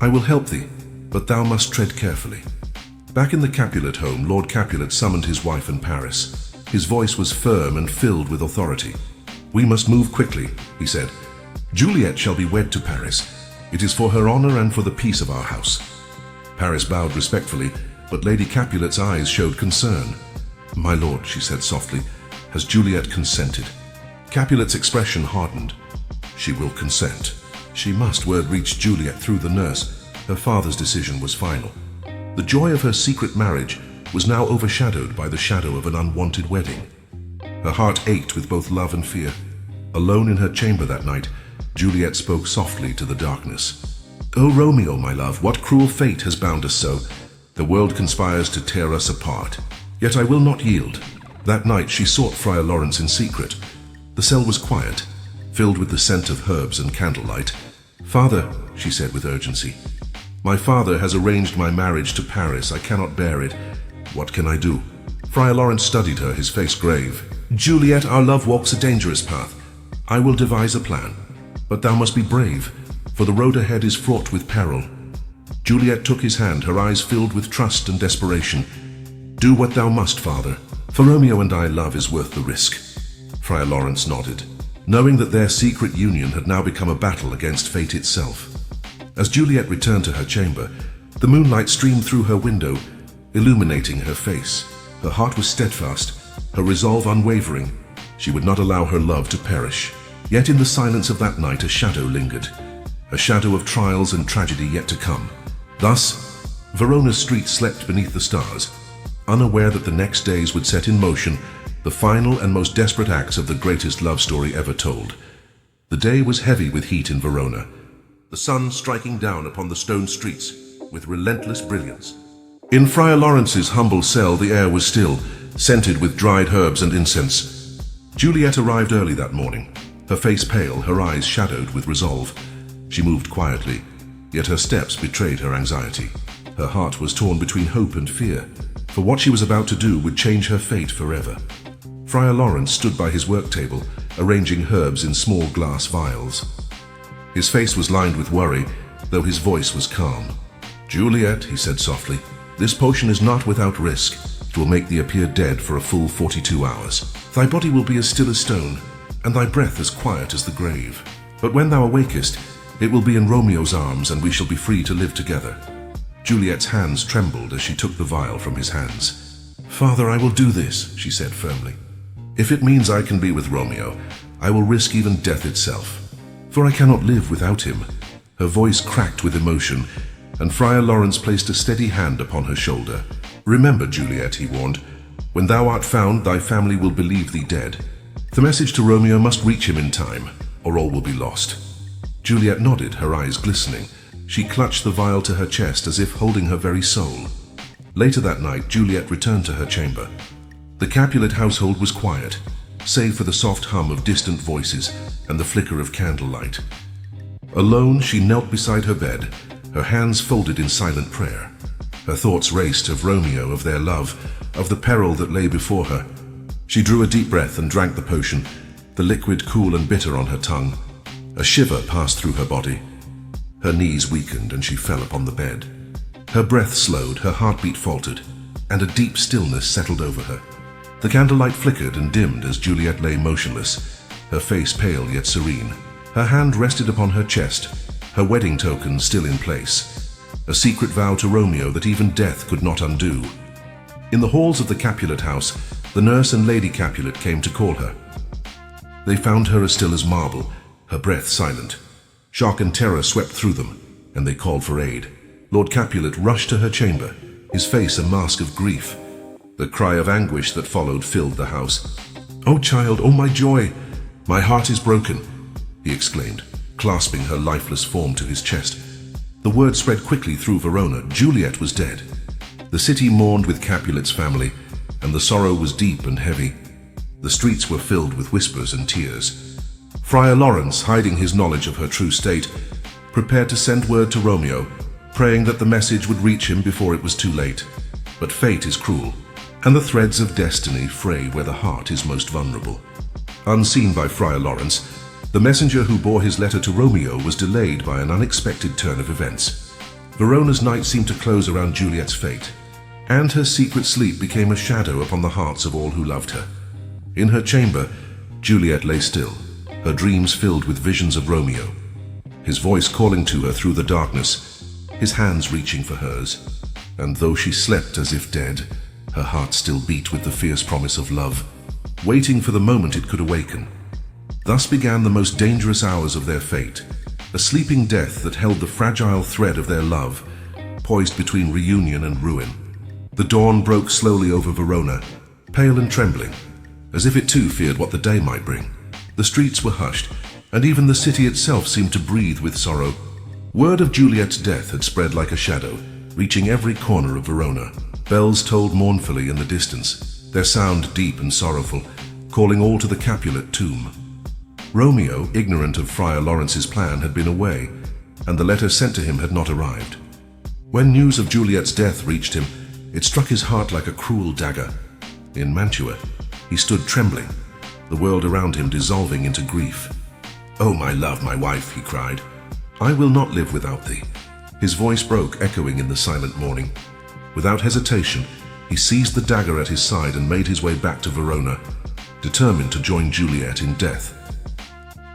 I will help thee, but thou must tread carefully." Back in the Capulet home, Lord Capulet summoned his wife in Paris. His voice was firm and filled with authority. "We must move quickly," he said. "Juliet shall be wed to Paris. It is for her honor and for the peace of our house." Paris bowed respectfully, but Lady Capulet's eyes showed concern. "My lord," she said softly, "has Juliet consented?" Capulet's expression hardened. "She will consent. She must." Word reached Juliet through the nurse. Her father's decision was final. The joy of her secret marriage was now overshadowed by the shadow of an unwanted wedding. Her heart ached with both love and fear. Alone in her chamber that night, Juliet spoke softly to the darkness. "O Romeo, my love, what cruel fate has bound us so? The world conspires to tear us apart. Yet I will not yield." That night she sought Friar Lawrence in secret. The cell was quiet, filled with the scent of herbs and candlelight. "Father," she said with urgency, "my father has arranged my marriage to Paris. I cannot bear it. What can I do?" Friar Lawrence studied her, his face grave. "Juliet, our love walks a dangerous path. I will devise a plan. But thou must be brave, for the road ahead is fraught with peril." Juliet took his hand, her eyes filled with trust and desperation. "Do what thou must, father. For Romeo and I, love is worth the risk." Friar Lawrence nodded, knowing that their secret union had now become a battle against fate itself. As Juliet returned to her chamber, the moonlight streamed through her window, illuminating her face. Her heart was steadfast, her resolve unwavering. She would not allow her love to perish. Yet in the silence of that night a shadow lingered, a shadow of trials and tragedy yet to come. Thus, Verona's streets slept beneath the stars, unaware that the next days would set in motion the final and most desperate acts of the greatest love story ever told. The day was heavy with heat in Verona, the sun striking down upon the stone streets with relentless brilliance. In Friar Lawrence's humble cell the air was still, scented with dried herbs and incense. Juliet arrived early that morning, her face pale, her eyes shadowed with resolve. She moved quietly, yet her steps betrayed her anxiety. Her heart was torn between hope and fear, for what she was about to do would change her fate forever. Friar Lawrence stood by his work table, arranging herbs in small glass vials. His face was lined with worry, though his voice was calm. "Juliet," he said softly, "this potion is not without risk. It will make thee appear dead for a full 42 hours. Thy body will be as still as stone, and thy breath as quiet as the grave. But when thou awakest, it will be in Romeo's arms, and we shall be free to live together." Juliet's hands trembled as she took the vial from his hands. "Father, I will do this," she said firmly. "If it means I can be with Romeo, I will risk even death itself. For I cannot live without him." Her voice cracked with emotion, and Friar Lawrence placed a steady hand upon her shoulder. "Remember, Juliet," he warned, "when thou art found, thy family will believe thee dead. The message to Romeo must reach him in time, or all will be lost." Juliet nodded, her eyes glistening. She clutched the vial to her chest as if holding her very soul. Later that night, Juliet returned to her chamber. The Capulet household was quiet, save for the soft hum of distant voices and the flicker of candlelight. Alone, she knelt beside her bed, her hands folded in silent prayer. Her thoughts raced of Romeo, of their love, of the peril that lay before her. She drew a deep breath and drank the potion, the liquid cool and bitter on her tongue. A shiver passed through her body. Her knees weakened and she fell upon the bed. Her breath slowed, her heartbeat faltered, and a deep stillness settled over her. The candlelight flickered and dimmed as Juliet lay motionless, her face pale yet serene. Her hand rested upon her chest, her wedding token still in place, a secret vow to Romeo that even death could not undo. In the halls of the Capulet house, the nurse and Lady Capulet came to call her. They found her as still as marble, her breath silent. Shock and terror swept through them, and they called for aid. Lord Capulet rushed to her chamber, his face a mask of grief. The cry of anguish that followed filled the house. "Oh child, oh my joy! My heart is broken," he exclaimed, clasping her lifeless form to his chest. The word spread quickly through Verona. Juliet was dead. The city mourned with Capulet's family, and the sorrow was deep and heavy. The streets were filled with whispers and tears. Friar Lawrence, hiding his knowledge of her true state, prepared to send word to Romeo, praying that the message would reach him before it was too late. But fate is cruel, and the threads of destiny fray where the heart is most vulnerable. Unseen by Friar Lawrence, the messenger who bore his letter to Romeo was delayed by an unexpected turn of events. Verona's night seemed to close around Juliet's fate, and her secret sleep became a shadow upon the hearts of all who loved her. In her chamber, Juliet lay still, her dreams filled with visions of Romeo, his voice calling to her through the darkness, his hands reaching for hers. And though she slept as if dead, her heart still beat with the fierce promise of love, waiting for the moment it could awaken. Thus began the most dangerous hours of their fate, a sleeping death that held the fragile thread of their love, poised between reunion and ruin. The dawn broke slowly over Verona, pale and trembling, as if it too feared what the day might bring. The streets were hushed, and even the city itself seemed to breathe with sorrow. Word of Juliet's death had spread like a shadow, reaching every corner of Verona. Bells tolled mournfully in the distance, their sound deep and sorrowful, calling all to the Capulet tomb. Romeo, ignorant of Friar Lawrence's plan, had been away, and the letter sent to him had not arrived. When news of Juliet's death reached him, it struck his heart like a cruel dagger. In Mantua, he stood trembling, the world around him dissolving into grief. "Oh, my love, my wife," he cried, "I will not live without thee." His voice broke, echoing in the silent morning. Without hesitation, he seized the dagger at his side and made his way back to Verona, determined to join Juliet in death.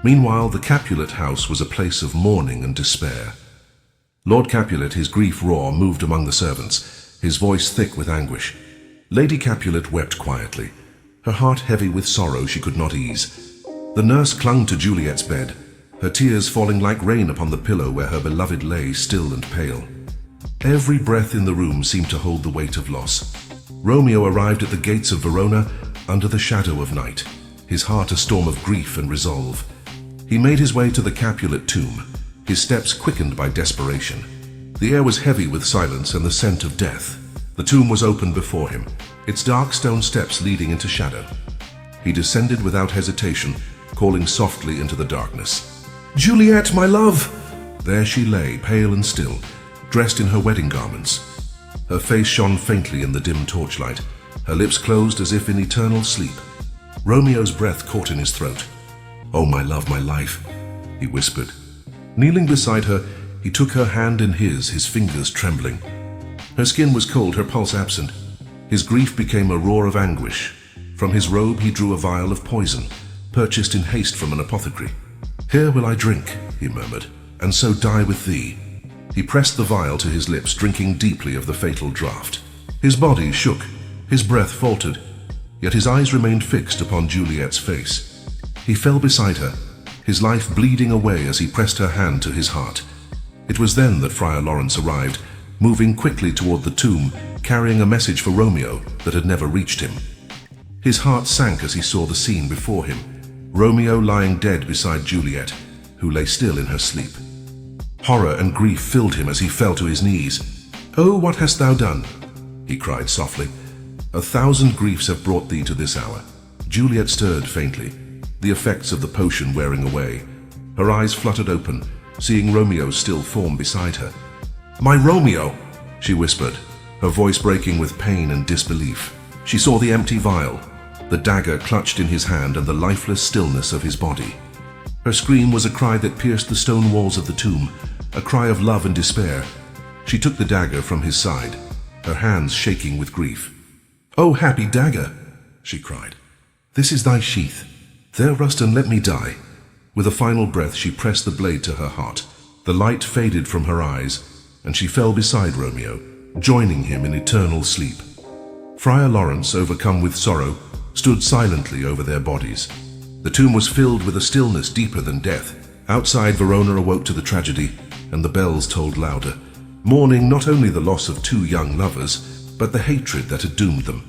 Meanwhile, the Capulet house was a place of mourning and despair. Lord Capulet, his grief raw, moved among the servants, his voice thick with anguish. Lady Capulet wept quietly, her heart heavy with sorrow she could not ease. The nurse clung to Juliet's bed, her tears falling like rain upon the pillow where her beloved lay still and pale. Every breath in the room seemed to hold the weight of loss. Romeo arrived at the gates of Verona under the shadow of night, his heart a storm of grief and resolve. He made his way to the Capulet tomb, his steps quickened by desperation. The air was heavy with silence and the scent of death. The tomb was open before him, its dark stone steps leading into shadow. He descended without hesitation, calling softly into the darkness. "Juliet, my love!" There she lay, pale and still, dressed in her wedding garments. Her face shone faintly in the dim torchlight, her lips closed as if in eternal sleep. Romeo's breath caught in his throat. "Oh, my love, my life," he whispered. Kneeling beside her, he took her hand in his fingers trembling. Her skin was cold, her pulse absent. His grief became a roar of anguish. From his robe he drew a vial of poison, purchased in haste from an apothecary. "Here will I drink," he murmured, "and so die with thee." He pressed the vial to his lips, drinking deeply of the fatal draught. His body shook, his breath faltered, yet his eyes remained fixed upon Juliet's face. He fell beside her, his life bleeding away as he pressed her hand to his heart. It was then that Friar Lawrence arrived, moving quickly toward the tomb, carrying a message for Romeo that had never reached him. His heart sank as he saw the scene before him, Romeo lying dead beside Juliet, who lay still in her sleep. Horror and grief filled him as he fell to his knees. "Oh, what hast thou done?" he cried softly. "1,000 griefs have brought thee to this hour." Juliet stirred faintly, the effects of the potion wearing away. Her eyes fluttered open, seeing Romeo's still form beside her. "My Romeo!" she whispered, her voice breaking with pain and disbelief. She saw the empty vial, the dagger clutched in his hand, and the lifeless stillness of his body. Her scream was a cry that pierced the stone walls of the tomb, a cry of love and despair. She took the dagger from his side, her hands shaking with grief. "Oh, happy dagger!" she cried. "This is thy sheath. There rust and let me die." With a final breath, she pressed the blade to her heart. The light faded from her eyes, and she fell beside Romeo, joining him in eternal sleep. Friar Lawrence, overcome with sorrow, stood silently over their bodies. The tomb was filled with a stillness deeper than death. Outside, Verona awoke to the tragedy, and the bells tolled louder, mourning not only the loss of two young lovers, but the hatred that had doomed them.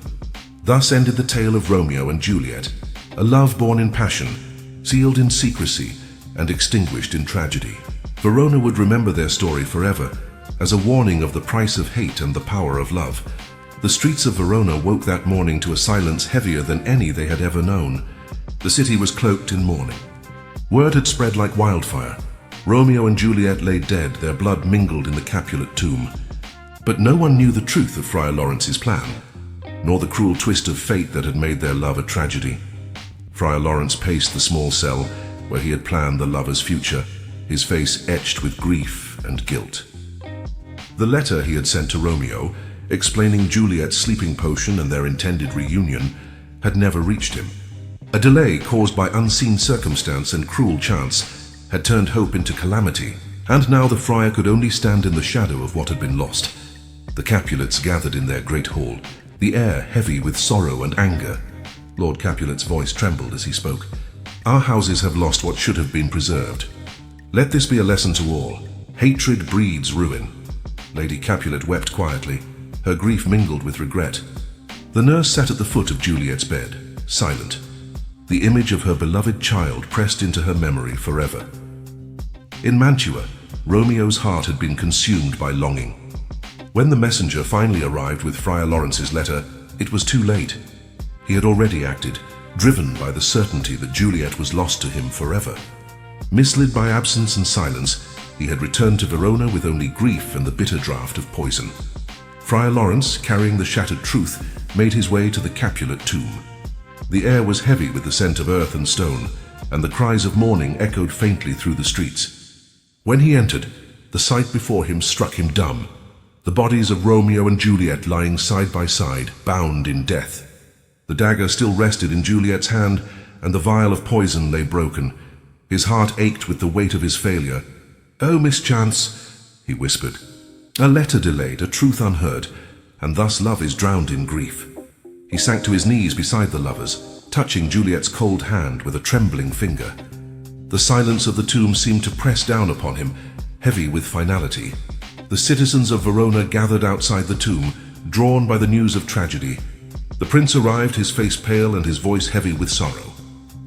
Thus ended the tale of Romeo and Juliet, a love born in passion, sealed in secrecy, and extinguished in tragedy. Verona would remember their story forever, as a warning of the price of hate and the power of love. The streets of Verona woke that morning to a silence heavier than any they had ever known. The city was cloaked in mourning. Word had spread like wildfire. Romeo and Juliet lay dead, their blood mingled in the Capulet tomb. But no one knew the truth of Friar Lawrence's plan, nor the cruel twist of fate that had made their love a tragedy. Friar Lawrence paced the small cell where he had planned the lovers' future, his face etched with grief and guilt. The letter he had sent to Romeo, explaining Juliet's sleeping potion and their intended reunion, had never reached him. A delay caused by unseen circumstance and cruel chance had turned hope into calamity, and now the friar could only stand in the shadow of what had been lost. The Capulets gathered in their great hall, the air heavy with sorrow and anger. Lord Capulet's voice trembled as he spoke. "Our houses have lost what should have been preserved. Let this be a lesson to all. Hatred breeds ruin." Lady Capulet wept quietly, her grief mingled with regret. The nurse sat at the foot of Juliet's bed, silent, the image of her beloved child pressed into her memory forever. In Mantua, Romeo's heart had been consumed by longing. When the messenger finally arrived with Friar Lawrence's letter, it was too late. He had already acted, driven by the certainty that Juliet was lost to him forever. Misled by absence and silence, he had returned to Verona with only grief and the bitter draught of poison. Friar Lawrence, carrying the shattered truth, made his way to the Capulet tomb. The air was heavy with the scent of earth and stone, and the cries of mourning echoed faintly through the streets. When he entered, the sight before him struck him dumb. The bodies of Romeo and Juliet lying side by side, bound in death. The dagger still rested in Juliet's hand, and the vial of poison lay broken. His heart ached with the weight of his failure. "Oh, mischance," he whispered. "A letter delayed, a truth unheard, and thus love is drowned in grief." He sank to his knees beside the lovers, touching Juliet's cold hand with a trembling finger. The silence of the tomb seemed to press down upon him, heavy with finality. The citizens of Verona gathered outside the tomb, drawn by the news of tragedy. The prince arrived, his face pale and his voice heavy with sorrow.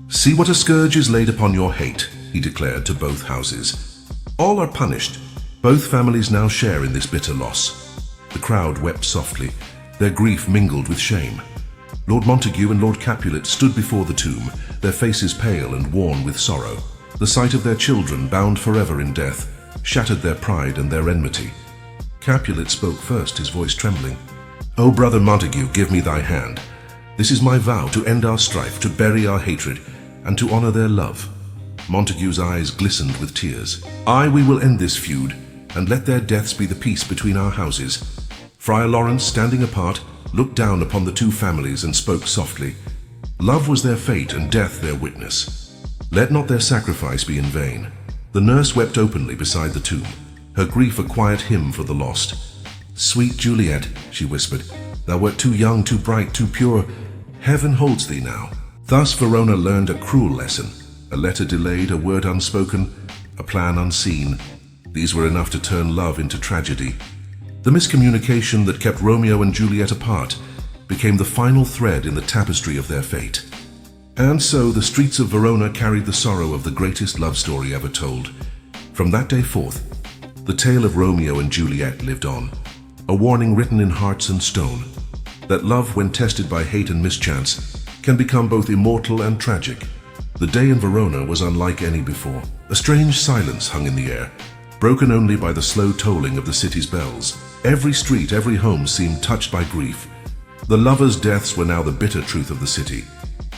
"See what a scourge is laid upon your hate," he declared to both houses. "All are punished. Both families now share in this bitter loss." The crowd wept softly, their grief mingled with shame. Lord Montague and Lord Capulet stood before the tomb, their faces pale and worn with sorrow. The sight of their children, bound forever in death, shattered their pride and their enmity. Capulet spoke first, his voice trembling. "O brother Montague, give me thy hand. This is my vow, to end our strife, to bury our hatred, and to honor their love." Montague's eyes glistened with tears. "Aye, we will end this feud, and let their deaths be the peace between our houses." Friar Lawrence, standing apart, looked down upon the two families and spoke softly. Love was their fate and death their witness. Let not their sacrifice be in vain. The nurse wept openly beside the tomb, her grief a quiet hymn for the lost. "Sweet Juliet," she whispered, "thou wert too young, too bright, too pure. Heaven holds thee now." Thus Verona learned a cruel lesson. A letter delayed, a word unspoken, a plan unseen. These were enough to turn love into tragedy. The miscommunication that kept Romeo and Juliet apart became the final thread in the tapestry of their fate. And so the streets of Verona carried the sorrow of the greatest love story ever told. From that day forth, the tale of Romeo and Juliet lived on, a warning written in hearts and stone, that love, when tested by hate and mischance, can become both immortal and tragic. The day in Verona was unlike any before. A strange silence hung in the air, broken only by the slow tolling of the city's bells. Every street, every home seemed touched by grief. The lovers' deaths were now the bitter truth of the city.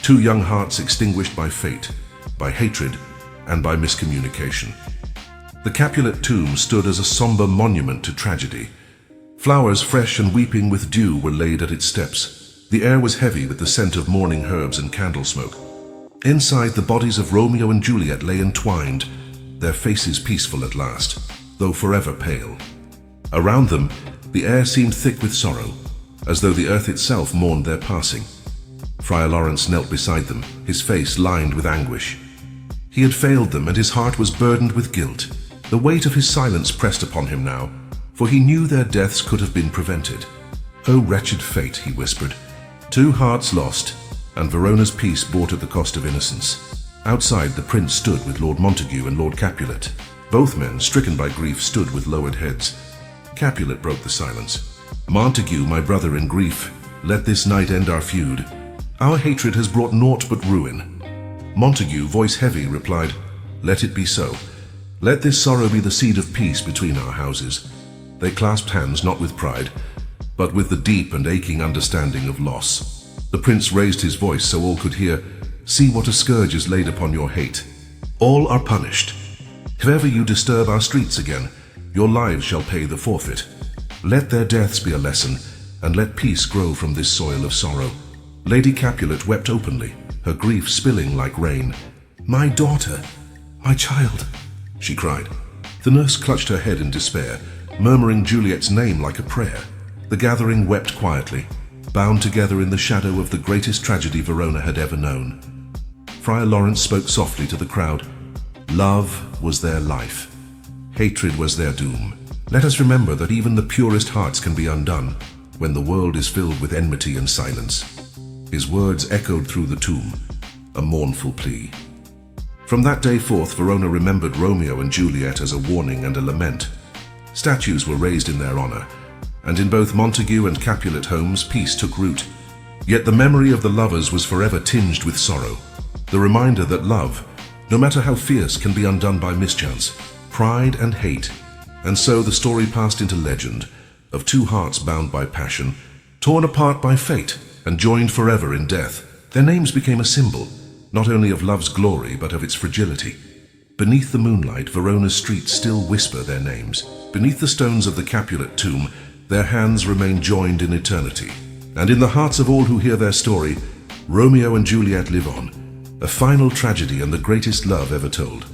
Two young hearts extinguished by fate, by hatred, and by miscommunication. The Capulet tomb stood as a somber monument to tragedy. Flowers fresh and weeping with dew were laid at its steps. The air was heavy with the scent of morning herbs and candle smoke. Inside, the bodies of Romeo and Juliet lay entwined, their faces peaceful at last, though forever pale. Around them, the air seemed thick with sorrow, as though the earth itself mourned their passing. Friar Lawrence knelt beside them, his face lined with anguish. He had failed them, and his heart was burdened with guilt. The weight of his silence pressed upon him now, for he knew their deaths could have been prevented. "O wretched fate," he whispered. "Two hearts lost, and Verona's peace bought at the cost of innocence." Outside, the prince stood with Lord Montague and Lord Capulet. Both men, stricken by grief, stood with lowered heads. Capulet broke the silence. Montague, my brother in grief, let this night end our feud. Our hatred has brought naught but ruin. Montague, voice heavy, replied, let it be so. Let this sorrow be the seed of peace between our houses. They clasped hands not with pride, but with the deep and aching understanding of loss. The prince raised his voice so all could hear, see what a scourge is laid upon your hate. All are punished. If ever you disturb our streets again, your lives shall pay the forfeit. Let their deaths be a lesson, and let peace grow from this soil of sorrow. Lady Capulet wept openly, her grief spilling like rain. My daughter, my child, she cried. The nurse clutched her head in despair, murmuring Juliet's name like a prayer. The gathering wept quietly, bound together in the shadow of the greatest tragedy Verona had ever known. Friar Lawrence spoke softly to the crowd. Love was their life. Hatred was their doom. Let us remember that even the purest hearts can be undone when the world is filled with enmity and silence. His words echoed through the tomb, a mournful plea. From that day forth, Verona remembered Romeo and Juliet as a warning and a lament. Statues were raised in their honor, and in both Montague and Capulet homes peace took root. Yet the memory of the lovers was forever tinged with sorrow, the reminder that love, no matter how fierce, can be undone by mischance, pride and hate. And so the story passed into legend, of two hearts bound by passion, torn apart by fate, and joined forever in death. Their names became a symbol, not only of love's glory, but of its fragility. Beneath the moonlight, Verona's streets still whisper their names. Beneath the stones of the Capulet tomb, their hands remain joined in eternity. And in the hearts of all who hear their story, Romeo and Juliet live on, a final tragedy and the greatest love ever told.